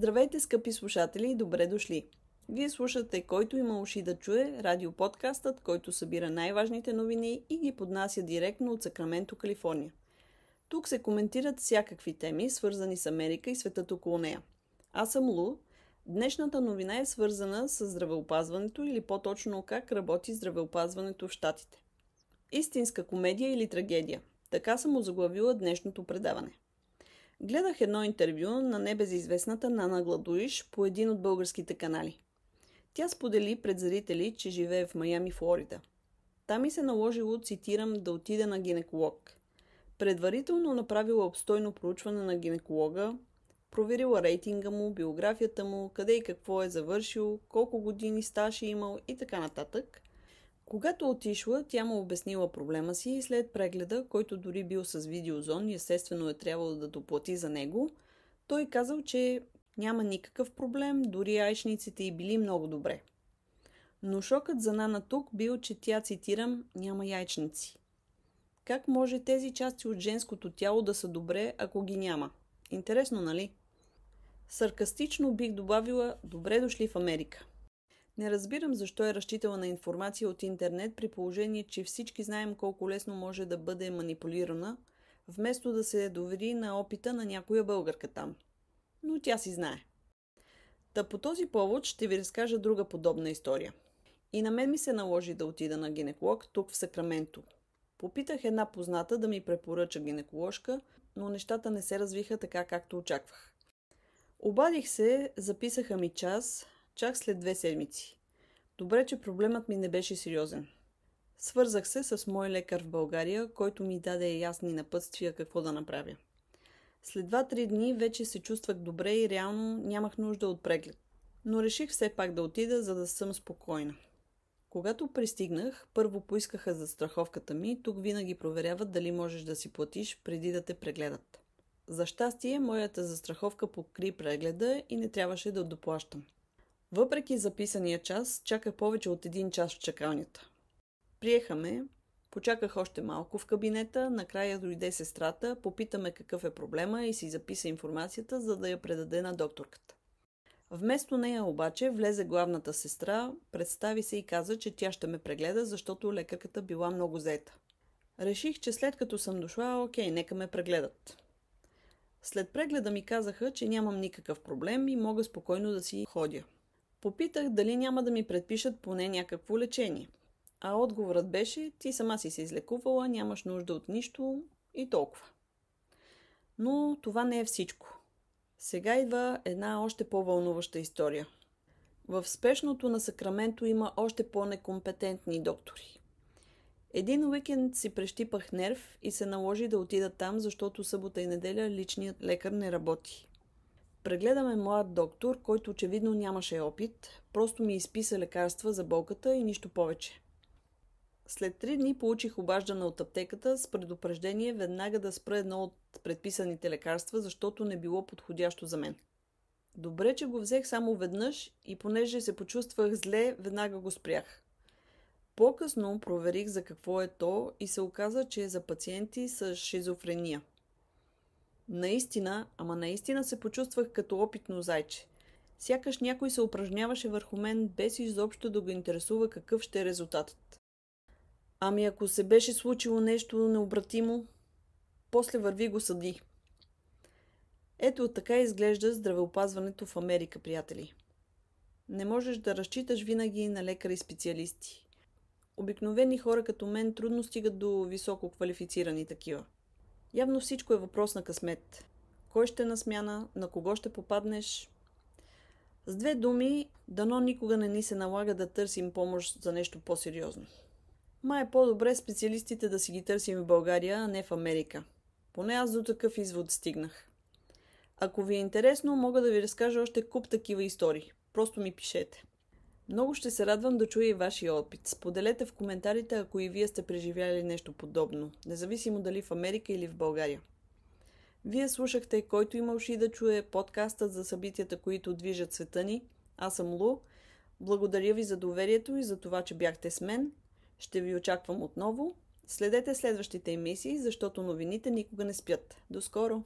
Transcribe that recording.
Здравейте, скъпи слушатели, и добре дошли! Вие слушате "Който има уши да чуе", радиоподкастът, който събира най-важните новини и ги поднася директно от Сакраменто, Калифорния. Тук се коментират всякакви теми, свързани с Америка и светът около нея. Аз съм Лу. Днешната новина е свързана с здравеопазването или по-точно как работи здравеопазването в Щатите. Истинска комедия или трагедия? Така съм озаглавила днешното предаване. Гледах едно интервю на небезизвестната Нана Гладуиш по един от българските канали. Тя сподели пред зрители, че живее в Майами, Флорида. Там ми се наложило, цитирам, да отида на гинеколог. Предварително направила обстойно проучване на гинеколога, проверила рейтинга му, биографията му, къде и какво е завършил, колко години стаж е имал и така нататък. Когато отишла, тя му обяснила проблема си и след прегледа, който дори бил с видеозон и естествено е трябвало да доплати за него, той казал, че няма никакъв проблем, дори яйчниците й били много добре. Но шокът за Нана тук бил, че тя, цитирам, няма яйчници. Как може тези части от женското тяло да са добре, ако ги няма? Интересно, нали? Саркастично бих добавила: добре дошли в Америка. Не разбирам защо е разчитала на информация от интернет, при положение, че всички знаем колко лесно може да бъде манипулирана, вместо да се довери на опита на някоя българка там. Но тя си знае. Та по този повод ще ви разкажа друга подобна история. И на мен ми се наложи да отида на гинеколог тук в Сакраменто. Попитах една позната да ми препоръча гинеколожка, но нещата не се развиха така, както очаквах. Обадих се, записаха ми час, чак след 2 седмици. Добре, че проблемът ми не беше сериозен. Свързах се с мой лекар в България, който ми даде ясни напътствия какво да направя. След 2-3 дни вече се чувствах добре и реално нямах нужда от преглед. Но реших все пак да отида, за да съм спокойна. Когато пристигнах, първо поискаха застраховката ми. Тук винаги проверяват дали можеш да си платиш преди да те прегледат. За щастие, моята застраховка покри прегледа и не трябваше да доплащам. Въпреки записания час, чаках повече от 1 час в чакалнята. Приеха ме, почаках още малко в кабинета, накрая дойде сестрата, попитаме какъв е проблема и си записа информацията, за да я предаде на докторката. Вместо нея обаче влезе главната сестра, представи се и каза, че тя ще ме прегледа, защото лекарката била много заета. Реших, че след като съм дошла, окей, нека ме прегледат. След прегледа ми казаха, че нямам никакъв проблем и мога спокойно да си ходя. Попитах дали няма да ми предпишат поне някакво лечение. А отговорът беше: ти сама си се излекувала, нямаш нужда от нищо и толкова. Но това не е всичко. Сега идва една още по-вълнуваща история. В спешното на Сакраменто има още по-некомпетентни доктори. Един уикенд си прещипах нерв и се наложи да отида там, защото събота и неделя личният лекар не работи. Прегледаме млад доктор, който очевидно нямаше опит, просто ми изписа лекарства за болката и нищо повече. След 3 дни получих обаждане от аптеката с предупреждение веднага да спра едно от предписаните лекарства, защото не било подходящо за мен. Добре, че го взех само веднъж и понеже се почувствах зле, веднага го спрях. По-късно проверих за какво е то и се оказа, че е за пациенти с шизофрения. Наистина се почувствах като опитно зайче. Сякаш някой се упражняваше върху мен, без изобщо да го интересува какъв ще е резултатът. Ами ако се беше случило нещо необратимо, после върви го съди. Ето така изглежда здравеопазването в Америка, приятели. Не можеш да разчиташ винаги на лекари и специалисти. Обикновени хора като мен трудно стигат до високо квалифицирани такива. Явно всичко е въпрос на късмет. Кой ще на смяна, на кого ще попаднеш? С 2 думи, дано никога не ни се налага да търсим помощ за нещо по-сериозно. Май е по-добре специалистите да си ги търсим в България, а не в Америка. Поне аз до такъв извод стигнах. Ако ви е интересно, мога да ви разкажа още куп такива истории. Просто ми пишете. Много ще се радвам да чуя и вашия опит. Споделете в коментарите, ако и вие сте преживяли нещо подобно, независимо дали в Америка или в България. Вие слушахте "Който има уши да чуе", подкастът за събитията, които движат света ни. Аз съм Лу. Благодаря ви за доверието и за това, че бяхте с мен. Ще ви очаквам отново. Следете следващите емисии, защото новините никога не спят. До скоро!